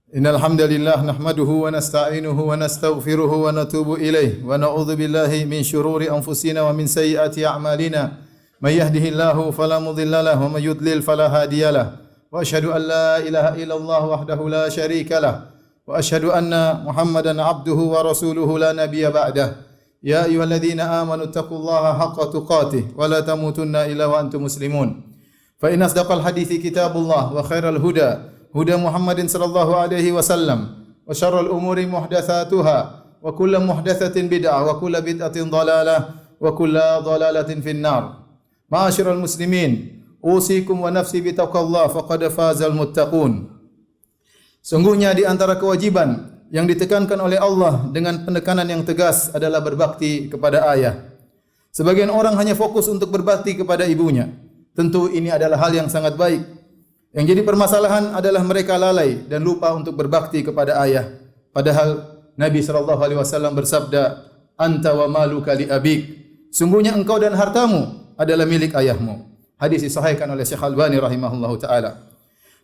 Innal hamdalillah nahmaduhu wa nasta'inuhu wa nastaghfiruhu wa natubu ilayh wa na'udzu billahi min shururi anfusina wa min sayyiati a'malina may yahdihillahu fala mudilla lahu wa may yudlil fala hadiyalah wa asyhadu an la ilaha illallah wahdahu la syarika lah wa asyhadu anna Muhammadan abduhu wa rasuluhu la nabiyya ba'dah ya ayyuhalladzina amanu taqullaha haqqa tuqatih wa la tamutunna illa wa antum muslimun fa in asdaqal hadithi kitabullah wa khairal huda huda Muhammadin sallallahu alaihi wasallam wa syarrul umuri muhdatsatuha wa kullu muhdatsatin bid'ah wa kullu bid'atin dhalalah wa kullu dhalalatin finnar. Ma'asyiral muslimin, usikum wa nafsi bi taqwallah faqad fazal muttaqun. Sungguhnya di antara kewajiban yang ditekankan oleh Allah dengan penekanan yang tegas adalah berbakti kepada ayah. Sebagian orang hanya fokus untuk berbakti kepada ibunya. Tentu ini adalah hal yang sangat baik. Yang jadi permasalahan adalah mereka lalai dan lupa untuk berbakti kepada ayah. Padahal Nabi SAW bersabda, "Anta wa maluka li abik." Sungguhnya engkau dan hartamu adalah milik ayahmu. Hadis disahihkan oleh Syekh Albani rahimahullahu taala.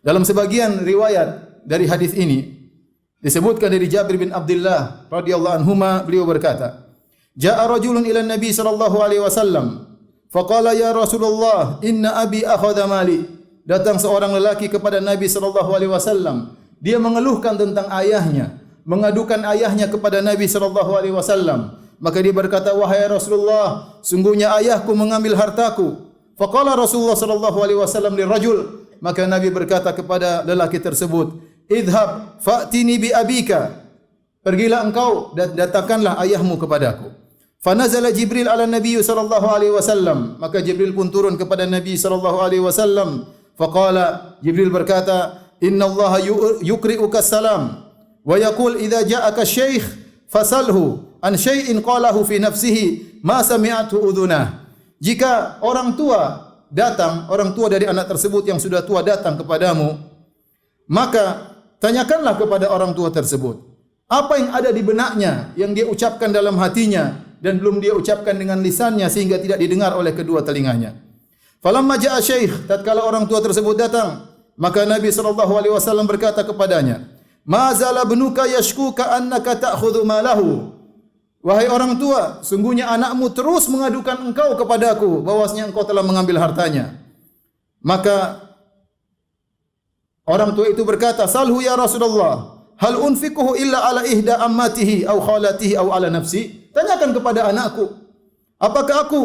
Dalam sebagian riwayat dari hadis ini disebutkan dari Jabir bin Abdullah radhiyallahu anhuma, beliau berkata, "Ja'a rajulun ila Nabi sallallahu alaihi wasallam, faqala ya Rasulullah, inna abi akhadha mali." Datang seorang lelaki kepada Nabi sallallahu alaihi wasallam. Dia mengeluhkan tentang ayahnya, mengadukan ayahnya kepada Nabi sallallahu alaihi wasallam. Maka dia berkata, "Wahai Rasulullah, sungguhnya ayahku mengambil hartaku." Faqala Rasulullah sallallahu alaihi wasallam lirajul, maka Nabi berkata kepada lelaki tersebut, "Idhhab fa'tini bi abika." Pergilah engkau dan datangkanlah ayahmu kepadaku. Fanazala Jibril ala Nabi sallallahu alaihi wasallam, maka Jibril pun turun kepada Nabi sallallahu alaihi wasallam. Faqala, Jibril berkata, "Inna Allah yukri'uka salam wa yaqul idza ja'aka syekh fasalhu an syai'in qalahu fi nafsihi ma sami'athu udhunah." Jika orang tua datang, orang tua dari anak tersebut yang sudah tua datang kepadamu, maka tanyakanlah kepada orang tua tersebut apa yang ada di benaknya yang dia ucapkan dalam hatinya dan belum dia ucapkan dengan lisannya sehingga tidak didengar oleh kedua telinganya. Falamma ja'a syekh, tatkala orang tua tersebut datang, maka Nabi sallallahu alaihi wasallam berkata kepadanya, "Ma zala ibnuka yashkuka annaka ta'khudhu malahu." Wahai orang tua, sungguhnya anakmu terus mengadukan engkau kepadaku bahwasanya engkau telah mengambil hartanya. Maka orang tua itu berkata, "Salhu ya Rasulullah, hal unfiquhu illa ala ihda ammatihi aw khalatihi aw ala nafsi?" Tanyakan kepada anakku, apakah aku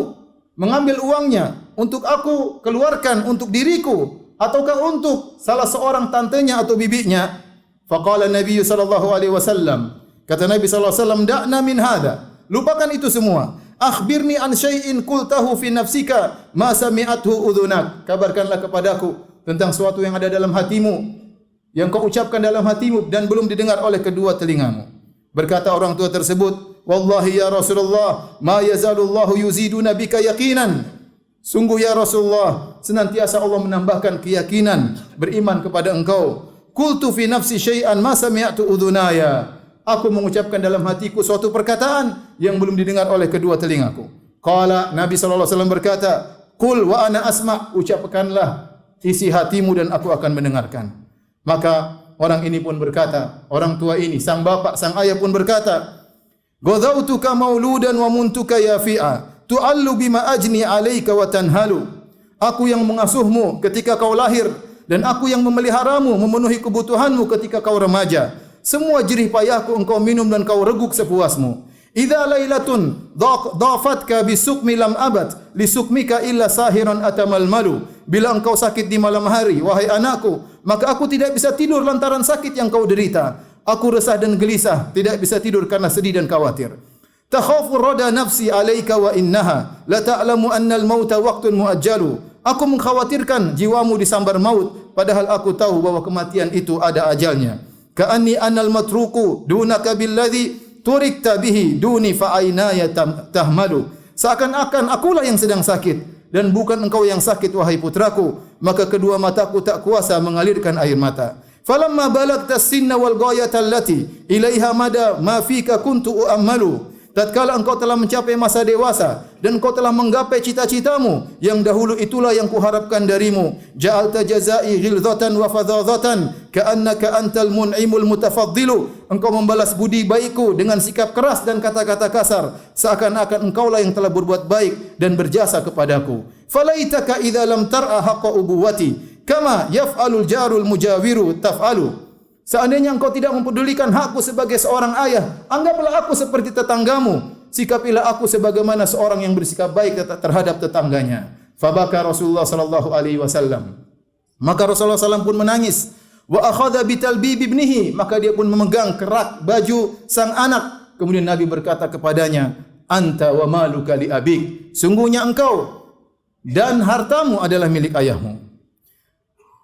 mengambil uangnya untuk aku keluarkan untuk diriku ataukah untuk salah seorang tantenya atau bibinya? Faqala Nabi sallallahu alaihi wasallam, kata Nabi sallallahu alaihi wasallam, "Da'na min hadha." Lupakan itu semua. "Akhbirni an syai'in qultahu fi nafsika ma sami'athu udhunak." Kabarkanlah kepadaku tentang sesuatu yang ada dalam hatimu, yang kau ucapkan dalam hatimu dan belum didengar oleh kedua telingamu. Berkata orang tua tersebut, "Wallahi ya Rasulullah, ma yazalullahu yuziduna bika yaqinan." Sungguh ya Rasulullah, senantiasa Allah menambahkan keyakinan beriman kepada engkau. "Qultu fi nafsi syai'an ma sami'tu udhunaya." Aku mengucapkan dalam hatiku suatu perkataan yang belum didengar oleh kedua telingaku. Qala, Nabi sallallahu alaihi wasallam berkata, "Qul wa ana asma'." Ucapkanlah isi hatimu dan aku akan mendengarkan. Maka orang ini pun berkata, orang tua ini, sang bapak, sang ayah pun berkata, "Ghadautuka mauludan wa muntuka yafi'a, tu'allu bima ajni 'alaika wa tanhalu." Aku yang mengasuhmu ketika kau lahir dan aku yang memeliharamu, memenuhi kebutuhanmu ketika kau remaja. Semua jerih payahku engkau minum dan kau reguk sepuasmu. "Idza lailatun dhafatka bisukmi lam abad lisukmika illa sahiran atamal malu." Bila engkau sakit di malam hari, wahai anakku, maka aku tidak bisa tidur lantaran sakit yang kau derita. Aku resah dan gelisah, tidak bisa tidur karena sedih dan khawatir. "Takhafu rada nafsi 'alaika wa innaha la ta'lamu anna al-mauta waqtun muajjalu." Aku mengkhawatirkan jiwamu disambar maut, padahal aku tahu bahwa kematian itu ada ajalnya. "Ka'anni anal matruku dunaka billadhi turikta bihi duni fa aynaya tahmalu." Seakan-akan akulah yang sedang sakit dan bukan engkau yang sakit wahai putraku, maka kedua mataku tak kuasa mengalirkan air mata. "Falamma balagta as-sinna wal ghayata allati ilaiha mada ma fika kuntu u'ammalu." tatkala engkau telah mencapai masa dewasa dan engkau telah menggapai cita-citamu yang dahulu, itulah yang kuharapkan darimu. Ja'alta jazai ghilzatan wa fadhadhatan ka'annaka antal mun'imul mutafaddilu. Engkau membalas budi baikku dengan sikap keras dan kata-kata kasar, seakan-akan engkaulah yang telah berbuat baik dan berjasa kepadaku. Falaitaka idza lam tar'a haqqa ubuwati kama yaf'alul jarul mujawiru taf'alu. Seandainya engkau tidak mempedulikan hakku sebagai seorang ayah, anggaplah aku seperti tetanggamu. Sikapilah aku sebagaimana seorang yang bersikap baik terhadap tetangganya. Fabaka Rasulullah sallallahu alaihi wasallam. Maka Rasulullah sallallahu pun menangis. Wa akhadha bitalbib ibnihi, maka dia pun memegang kerak baju sang anak. Kemudian Nabi berkata kepadanya, anta wa maluka li abik. Sungguhnya engkau dan hartamu adalah milik ayahmu.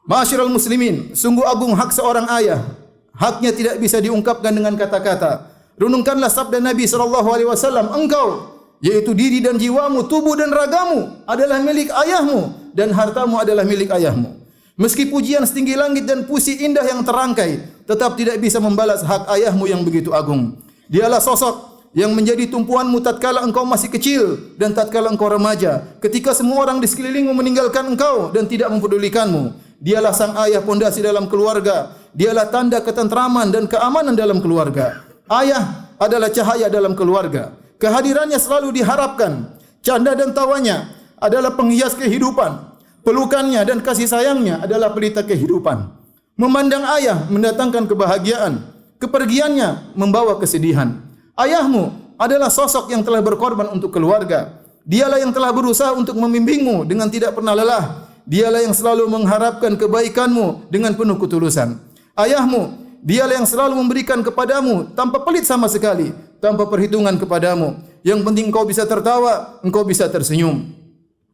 Ma'asyiral muslimin, sungguh agung hak seorang ayah. Haknya tidak bisa diungkapkan dengan kata-kata. Renungkanlah sabda Nabi SAW, engkau, yaitu diri dan jiwamu, tubuh dan ragamu adalah milik ayahmu dan hartamu adalah milik ayahmu. Meski pujian setinggi langit dan puisi indah yang terangkai, tetap tidak bisa membalas hak ayahmu yang begitu agung. Dialah sosok yang menjadi tumpuanmu tatkala engkau masih kecil dan tatkala engkau remaja, ketika semua orang di sekelilingmu meninggalkan engkau dan tidak mempedulikanmu. Dialah sang ayah, pondasi dalam keluarga. Dialah tanda ketentraman dan keamanan dalam keluarga. Ayah adalah cahaya dalam keluarga. Kehadirannya selalu diharapkan. Canda dan tawanya adalah penghias kehidupan. Pelukannya dan kasih sayangnya adalah pelita kehidupan. Memandang ayah mendatangkan kebahagiaan. Kepergiannya membawa kesedihan. Ayahmu adalah sosok yang telah berkorban untuk keluarga. Dialah yang telah berusaha untuk membimbingmu dengan tidak pernah lelah. Dialah yang selalu mengharapkan kebaikanmu dengan penuh ketulusan. Ayahmu, dialah yang selalu memberikan kepadamu tanpa pelit sama sekali, tanpa perhitungan kepadamu. Yang penting engkau bisa tertawa, engkau bisa tersenyum.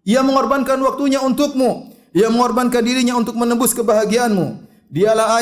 Ia mengorbankan waktunya untukmu. Ia mengorbankan dirinya untuk menembus kebahagiaanmu. Dialah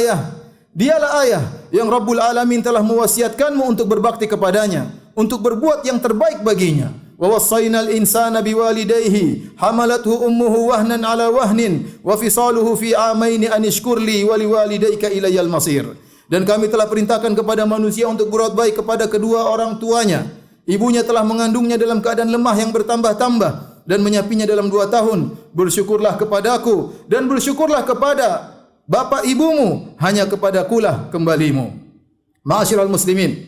ayah yang Rabbul Alamin telah mewasiatkanmu untuk berbakti kepadanya, untuk berbuat yang terbaik baginya. Wa wassaynal insana biwalidayhi hamalathu ummuhu wahnan ala wahnin wa fisaluhu fi amaini an ishkurli wa liwalidayka ilayal masir. Dan kami telah perintahkan kepada manusia untuk berbuat baik kepada kedua orang tuanya. Ibunya telah mengandungnya dalam keadaan lemah yang bertambah-tambah dan menyapinya dalam 2 tahun. Bersyukurlah kepadaku dan bersyukurlah kepada bapa ibumu, hanya kepadakulah kembalimu. Ma'asyiral muslimin,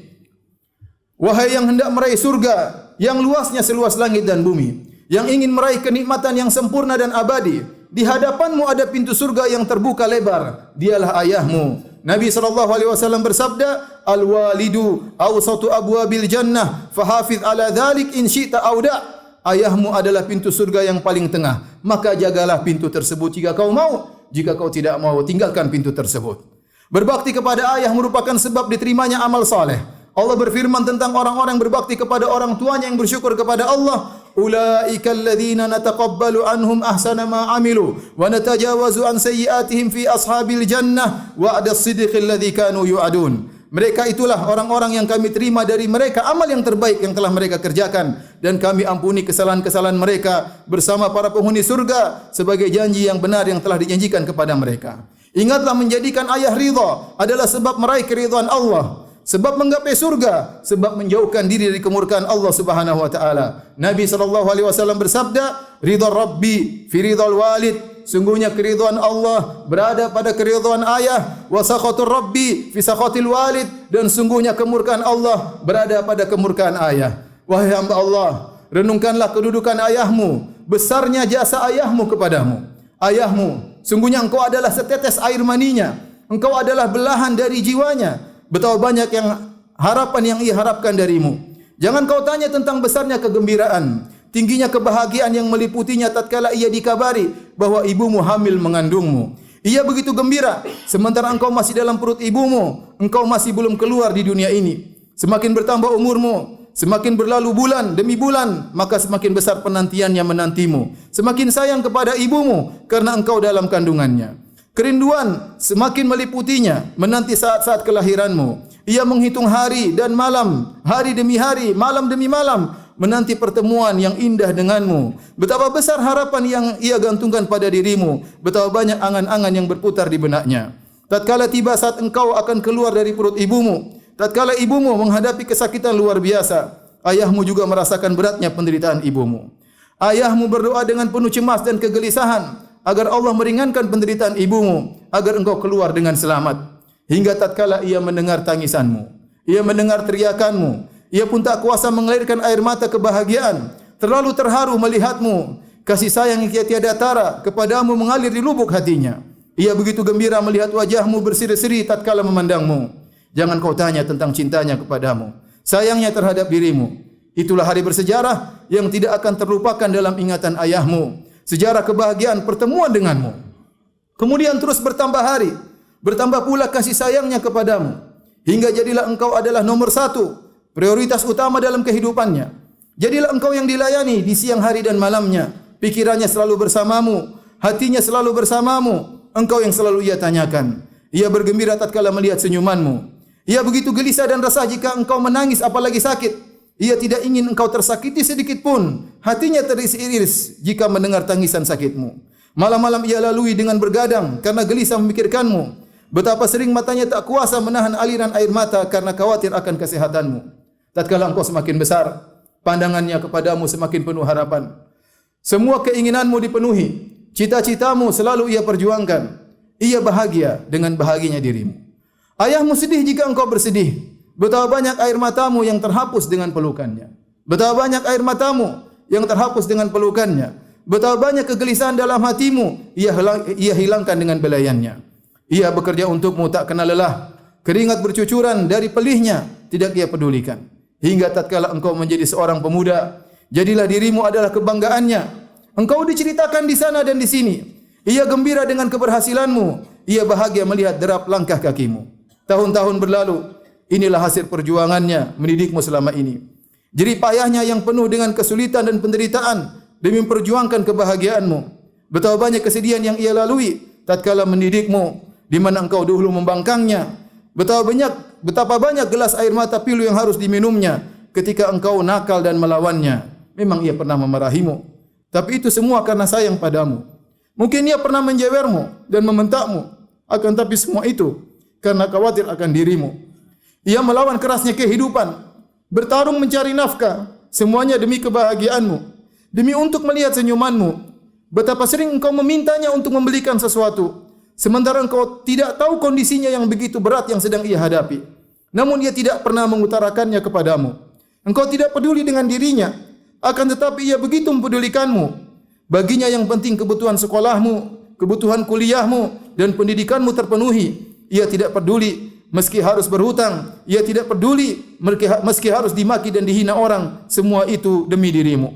wahai yang hendak meraih surga yang luasnya seluas langit dan bumi, yang ingin meraih kenikmatan yang sempurna dan abadi, di hadapanmu ada pintu surga yang terbuka lebar, dialah ayahmu. Nabi SAW bersabda, al-walidu awsatu abwabil jannah, fahafiz ala dhalik in syi'ta awda'. Ayahmu adalah pintu surga yang paling tengah, maka jagalah pintu tersebut jika kau mau. Jika kau tidak mau, tinggalkan pintu tersebut. Berbakti kepada ayah merupakan sebab diterimanya amal saleh. Allah berfirman tentang orang-orang berbakti kepada orang tuanya yang bersyukur kepada Allah, ulaika alladzina nataqabbalu anhum ahsana ma amilu wa natajawazu an sayyi'atihim fi ashabil jannah wa'das sidqil ladzi kanu yu'adun. Mereka itulah orang-orang yang kami terima dari mereka amal yang terbaik yang telah mereka kerjakan, dan kami ampuni kesalahan-kesalahan mereka bersama para penghuni surga sebagai janji yang benar yang telah dijanjikan kepada mereka. Ingatlah, menjadikan ayah ridha adalah sebab meraih keridhaan Allah, sebab menggapai surga, sebab menjauhkan diri dari kemurkaan Allah Subhanahu wa taala. Nabi SAW bersabda, ridha Rabbi fi ridhal walid. Sungguhnya keridhaan Allah berada pada keridhaan ayah, wa sakhatur Rabbi fi sakhatil walid, dan sungguhnya kemurkaan Allah berada pada kemurkaan ayah. Wahai hamba Allah, renungkanlah kedudukan ayahmu, besarnya jasa ayahmu kepadamu. Ayahmu, sungguhnya engkau adalah setetes air maninya, engkau adalah belahan dari jiwanya. Betapa banyak yang harapan yang ia harapkan darimu. Jangan kau tanya tentang besarnya kegembiraan, tingginya kebahagiaan yang meliputinya tatkala ia dikabari bahwa ibumu hamil mengandungmu. Ia begitu gembira, sementara engkau masih dalam perut ibumu, engkau masih belum keluar di dunia ini. Semakin bertambah umurmu, semakin berlalu bulan demi bulan, maka semakin besar penantiannya menantimu. Semakin sayang kepada ibumu karena engkau dalam kandungannya. Kerinduan semakin meliputinya menanti saat-saat kelahiranmu. Ia menghitung hari dan malam, hari demi hari, malam demi malam, menanti pertemuan yang indah denganmu. Betapa besar harapan yang ia gantungkan pada dirimu, betapa banyak angan-angan yang berputar di benaknya. Tatkala tiba saat engkau akan keluar dari perut ibumu, tatkala ibumu menghadapi kesakitan luar biasa, ayahmu juga merasakan beratnya penderitaan ibumu. Ayahmu berdoa dengan penuh cemas dan kegelisahan agar Allah meringankan penderitaan ibumu, agar engkau keluar dengan selamat. Hingga tatkala ia mendengar tangisanmu, ia mendengar teriakanmu, ia pun tak kuasa mengalirkan air mata kebahagiaan, terlalu terharu melihatmu. Kasih sayang yang tiada tara kepadamu mengalir di lubuk hatinya. Ia begitu gembira melihat wajahmu berseri-seri tatkala memandangmu. Jangan kau tanya tentang cintanya kepadamu, sayangnya terhadap dirimu. Itulah hari bersejarah yang tidak akan terlupakan dalam ingatan ayahmu. Sejarah kebahagiaan pertemuan denganmu. Kemudian terus bertambah hari, bertambah pula kasih sayangnya kepadamu. Hingga jadilah engkau adalah nomor satu, prioritas utama dalam kehidupannya. Jadilah engkau yang dilayani di siang hari dan malamnya. Pikirannya selalu bersamamu, hatinya selalu bersamamu. Engkau yang selalu ia tanyakan. Ia bergembira tatkala melihat senyumanmu. Ia begitu gelisah dan resah jika engkau menangis apalagi sakit. Ia tidak ingin engkau tersakiti sedikit pun. Hatinya teriris-iris jika mendengar tangisan sakitmu. Malam-malam ia lalui dengan bergadang karena gelisah memikirkanmu. Betapa sering matanya tak kuasa menahan aliran air mata karena khawatir akan kesehatanmu. Tatkala engkau semakin besar, pandangannya kepadamu semakin penuh harapan. Semua keinginanmu dipenuhi, cita-citamu selalu ia perjuangkan. Ia bahagia dengan bahagianya dirimu. Ayahmu sedih jika engkau bersedih. Betapa banyak air matamu yang terhapus dengan pelukannya. Betapa banyak air matamu yang terhapus dengan pelukannya. Betapa banyak kegelisahan dalam hatimu ia hilangkan dengan belayannya. Ia bekerja untukmu tak kenal lelah. Keringat bercucuran dari pelihnya tidak ia pedulikan. Hingga tatkala engkau menjadi seorang pemuda, jadilah dirimu adalah kebanggaannya. Engkau diceritakan di sana dan di sini. Ia gembira dengan keberhasilanmu. Ia bahagia melihat derap langkah kakimu. Tahun-tahun berlalu. Inilah hasil perjuangannya mendidikmu selama ini. Jerih payahnya yang penuh dengan kesulitan dan penderitaan demi memperjuangkan kebahagiaanmu. Betapa banyak kesedihan yang ia lalui tatkala mendidikmu, di mana engkau dahulu membangkangnya. Betapa banyak gelas air mata pilu yang harus diminumnya ketika engkau nakal dan melawannya. Memang ia pernah memarahimu, tapi itu semua karena sayang padamu. Mungkin ia pernah menjewermu dan membentakmu, akan tapi semua itu karena khawatir akan dirimu. Ia melawan kerasnya kehidupan, bertarung mencari nafkah, semuanya demi kebahagiaanmu, demi untuk melihat senyumanmu. Betapa sering engkau memintanya untuk membelikan sesuatu, sementara engkau tidak tahu kondisinya yang begitu berat yang sedang ia hadapi. Namun ia tidak pernah mengutarakannya kepadamu. Engkau tidak peduli dengan dirinya, akan tetapi ia begitu mempedulikanmu. Baginya yang penting kebutuhan sekolahmu, kebutuhan kuliahmu, dan pendidikanmu terpenuhi. Ia tidak peduli meski harus berhutang, ia tidak peduli meski harus dimaki dan dihina orang, semua itu demi dirimu.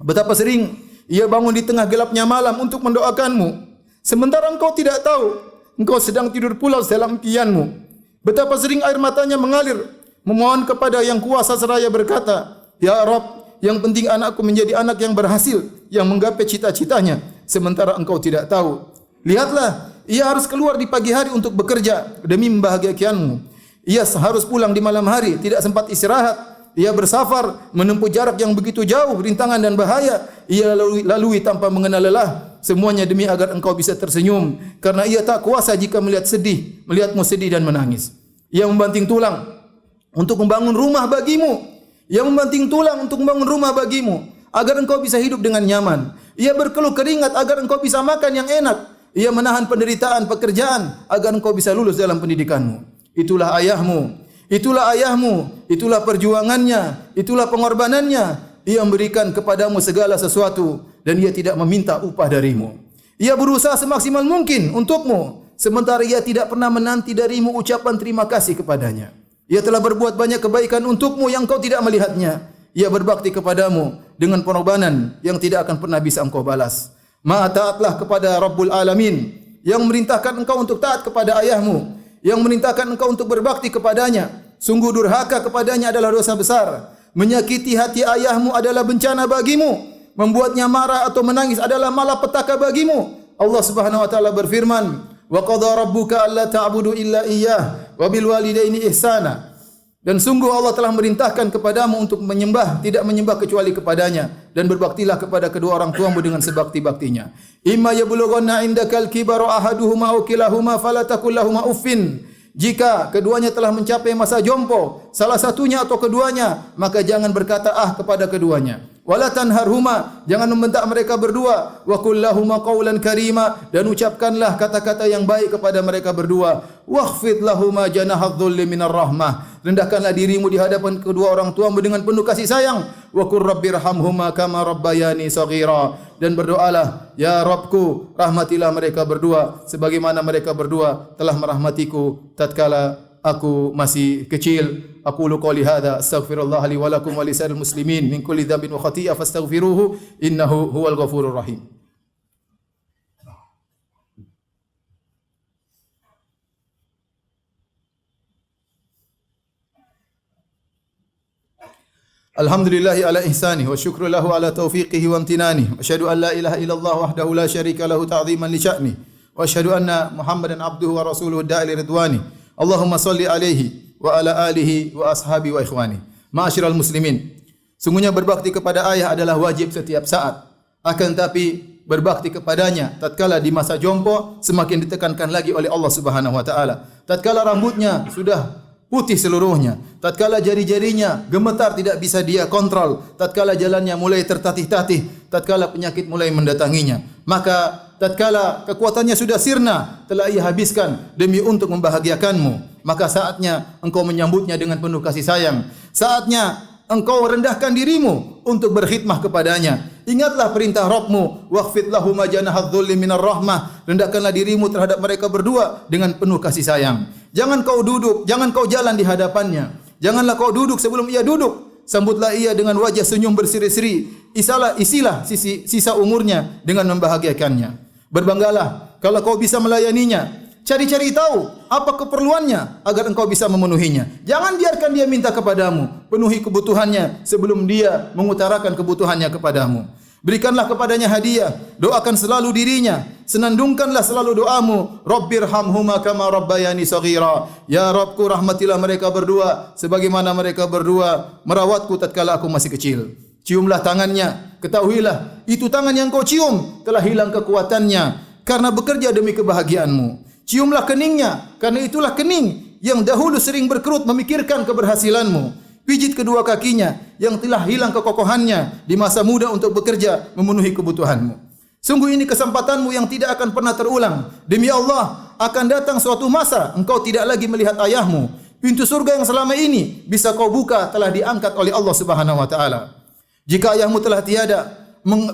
Betapa sering ia bangun di tengah gelapnya malam untuk mendoakanmu, sementara engkau tidak tahu, engkau sedang tidur pulas dalam impianmu. Betapa sering air matanya mengalir, memohon kepada yang kuasa seraya berkata, Ya Rabb, yang penting anakku menjadi anak yang berhasil, yang menggapai cita-citanya, sementara engkau tidak tahu. Lihatlah, ia harus keluar di pagi hari untuk bekerja demi membahagiakanmu. Ia harus pulang di malam hari, tidak sempat istirahat. Ia bersafar, menempuh jarak yang begitu jauh, rintangan dan bahaya. Ia lalui tanpa mengenal lelah. Semuanya demi agar engkau bisa tersenyum. Karena ia tak kuasa jika melihatmu sedih dan menangis. Ia membanting tulang untuk membangun rumah bagimu. Ia membanting tulang untuk membangun rumah bagimu, agar engkau bisa hidup dengan nyaman. Ia berkeluh keringat agar engkau bisa makan yang enak. Ia menahan penderitaan pekerjaan agar engkau bisa lulus dalam pendidikanmu. Itulah ayahmu, itulah perjuangannya, itulah pengorbanannya. Ia memberikan kepadamu segala sesuatu dan ia tidak meminta upah darimu. Ia berusaha semaksimal mungkin untukmu, sementara ia tidak pernah menanti darimu ucapan terima kasih kepadanya. Ia telah berbuat banyak kebaikan untukmu yang kau tidak melihatnya. Ia berbakti kepadamu dengan pengorbanan yang tidak akan pernah bisa engkau balas. Taatlah kepada Rabbul Alamin yang memerintahkan engkau untuk taat kepada ayahmu, yang memerintahkan engkau untuk berbakti kepadanya. Sungguh durhaka kepadanya adalah dosa besar. Menyakiti hati ayahmu adalah bencana bagimu. Membuatnya marah atau menangis adalah malapetaka bagimu. Allah Subhanahu wa taala berfirman, "Wa qadha rabbuka alla ta'budu illa iyyah wa bil walidaini ihsana." Dan sungguh Allah telah merintahkan kepadamu untuk tidak menyembah kecuali kepadanya, dan berbaktilah kepada kedua orang tuamu dengan sebakti-baktinya. Imma yablughanna indakal kibara ahaduhuma aw kilahuma fala taqul lahumu uffin. Jika keduanya telah mencapai masa jompo, salah satunya atau keduanya, maka jangan berkata kepada keduanya. Wala tanharhuma, jangan membentak mereka berdua. Wa qul lahuma qawlan karima, dan ucapkanlah kata-kata yang baik kepada mereka berdua. Wakhfid lahuma janahadh-dhulli minar rahmah, rendahkanlah dirimu di hadapan kedua orang tuamu dengan penuh kasih sayang. Wa qur rabbirhamhuma kama rabbayani shaghira, dan berdoalah, ya Rabbku, rahmatilah mereka berdua sebagaimana mereka berdua telah merahmatiku tatkala aku masih kecil. Aqulu qouli hadza astaghfirullah li wa lakum wa lisa'il muslimin min kulli dhanbin wa khati'ah fastaghfiruhu innahu huwal ghafurur rahim. Alhamdulillahi ala ihsanih wa syukru lahu ala taufiqihi wa amtinanih. Wa asyhadu an la ilaha illallah wahdahu la syarika lahu ta'ziman li sya'nih. Wa asyhadu anna Muhammadan abduhu wa rasuluhu da'i ridwani. Allahumma salli alaihi wa ala alihi wa ashabi wa ikhwani. Ma'asyiral muslimin, sungguhnya berbakti kepada ayah adalah wajib setiap saat. Akan tapi berbakti kepadanya tatkala di masa jompo semakin ditekankan lagi oleh Allah Subhanahu wa taala. Tatkala rambutnya sudah putih seluruhnya, tatkala jari-jarinya gemetar tidak bisa dia kontrol, tatkala jalannya mulai tertatih-tatih, tatkala penyakit mulai mendatanginya, maka tatkala kekuatannya sudah sirna telah ia habiskan demi untuk membahagiakanmu, maka saatnya engkau menyambutnya dengan penuh kasih sayang. Saatnya engkau rendahkan dirimu untuk berkhidmah kepadanya. Ingatlah perintah Rabbmu, waqfid lahum janahadh-dhulli minar rahmah, rendahkanlah dirimu terhadap mereka berdua dengan penuh kasih sayang. Jangan kau duduk, jangan kau jalan di hadapannya. Janganlah kau duduk sebelum ia duduk. Sambutlah ia dengan wajah senyum berseri-seri. Isilah sisa umurnya dengan membahagiakannya. Berbanggalah kalau kau bisa melayaninya. Cari-cari tahu apa keperluannya agar engkau bisa memenuhinya. Jangan biarkan dia minta kepadamu. Penuhi kebutuhannya sebelum dia mengutarakan kebutuhannya kepadamu. Berikanlah kepadanya hadiah. Doakan selalu dirinya. Senandungkanlah selalu doamu. Rabbirhamhuma kama rabbayani shaghira. Ya Rabbku, rahmatilah mereka berdua sebagaimana mereka berdua merawatku tatkala aku masih kecil. Ciumlah tangannya. Ketahuilah, itu tangan yang kau cium telah hilang kekuatannya karena bekerja demi kebahagiaanmu. Ciumlah keningnya, karena itulah kening yang dahulu sering berkerut memikirkan keberhasilanmu. Pijit kedua kakinya yang telah hilang kekokohannya di masa muda untuk bekerja memenuhi kebutuhanmu. Sungguh ini kesempatanmu yang tidak akan pernah terulang. Demi Allah, akan datang suatu masa engkau tidak lagi melihat ayahmu. Pintu surga yang selama ini bisa kau buka telah diangkat oleh Allah Subhanahu wa taala. Jika ayahmu telah tiada,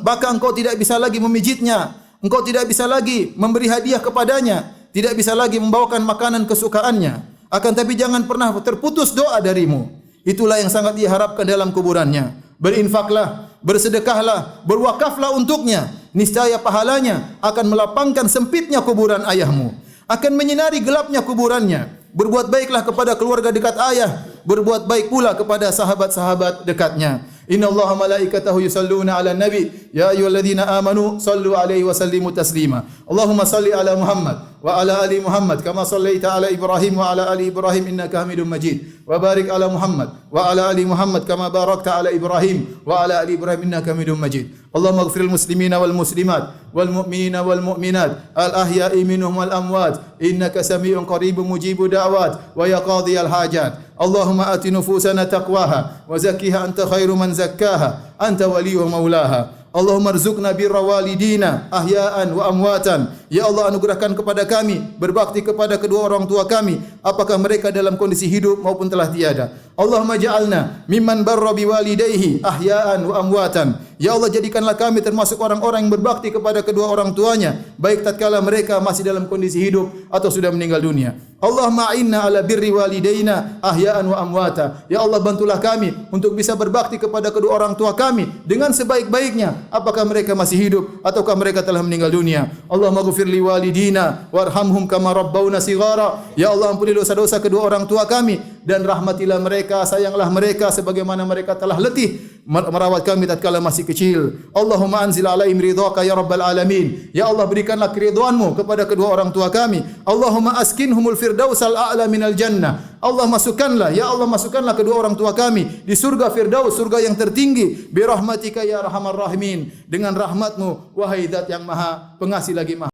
maka engkau tidak bisa lagi memijitnya. Engkau tidak bisa lagi memberi hadiah kepadanya. Tidak bisa lagi membawakan makanan kesukaannya. Akan tapi jangan pernah terputus doa darimu. Itulah yang sangat diharapkan dalam kuburannya. Berinfaklah, bersedekahlah, berwakaflah untuknya. Niscaya pahalanya akan melapangkan sempitnya kuburan ayahmu. Akan menyinari gelapnya kuburannya. Berbuat baiklah kepada keluarga dekat ayah. Berbuat baik pula kepada sahabat-sahabat dekatnya. Inna Allaha malaikatahu yusalluna ala nabi. Ya ayyuhalladzina amanu sallu alaihi wa sallimu taslima. Allahumma salli ala Muhammad wa ala ali Muhammad kama sallaita ala Ibrahim wa ala ali Ibrahim innaka Hamidum Majid. Wa barik ala Muhammad wa ala ali Muhammad kama barakta ala Ibrahim wa ala ali Ibrahim innaka Hamidum Majid. Allahumma ighfir lil muslimina wal muslimat wal mu'minina wal mu'minat al ahya'i minhum wal amwat innaka samii'un qaribun mujibud da'wat wa ya qadhiyal hajat. Allahumma ati nufusana taqwaha wa zakkiha anta khairu man zakkaha anta waliyuha maulaha. Allahumma rzuqna birra walidina ahya'an wa amwatan. Ya Allah, anugerahkan kepada kami berbakti kepada kedua orang tua kami, apakah mereka dalam kondisi hidup maupun telah tiada. Allahumma ja'alna mimman barra biwalidayhi ahya'an wa amwatan. Ya Allah, jadikanlah kami termasuk orang-orang yang berbakti kepada kedua orang tuanya, baik tatkala mereka masih dalam kondisi hidup atau sudah meninggal dunia. Allahumma a'inna ala birri walidayna ahya'an wa amwata. Ya Allah, bantulah kami untuk bisa berbakti kepada kedua orang tua kami dengan sebaik-baiknya, apakah mereka masih hidup ataukah mereka telah meninggal dunia. Allahumma ghfir li walidina warhamhum kama rabbawna shighara. Ya Allah, ampuni dosa-dosa kedua orang tua kami dan rahmatilah mereka, sayanglah mereka sebagaimana mereka telah letih merawat kami tatkala masih kecil. Allahumma anzil alaihim ridhaka ya rabbal alamin. Ya Allah, berikanlah keridhaan-Mu kepada kedua orang tua kami. Allahumma askinhumul firdausal a'la minal jannah. Allah masukkanlah, ya Allah masukkanlah kedua orang tua kami di surga firdaus, surga yang tertinggi. Bi rahmatika ya arhamar rahimin. Dengan rahmat-Mu wahai Zat yang Maha Pengasih lagi Maha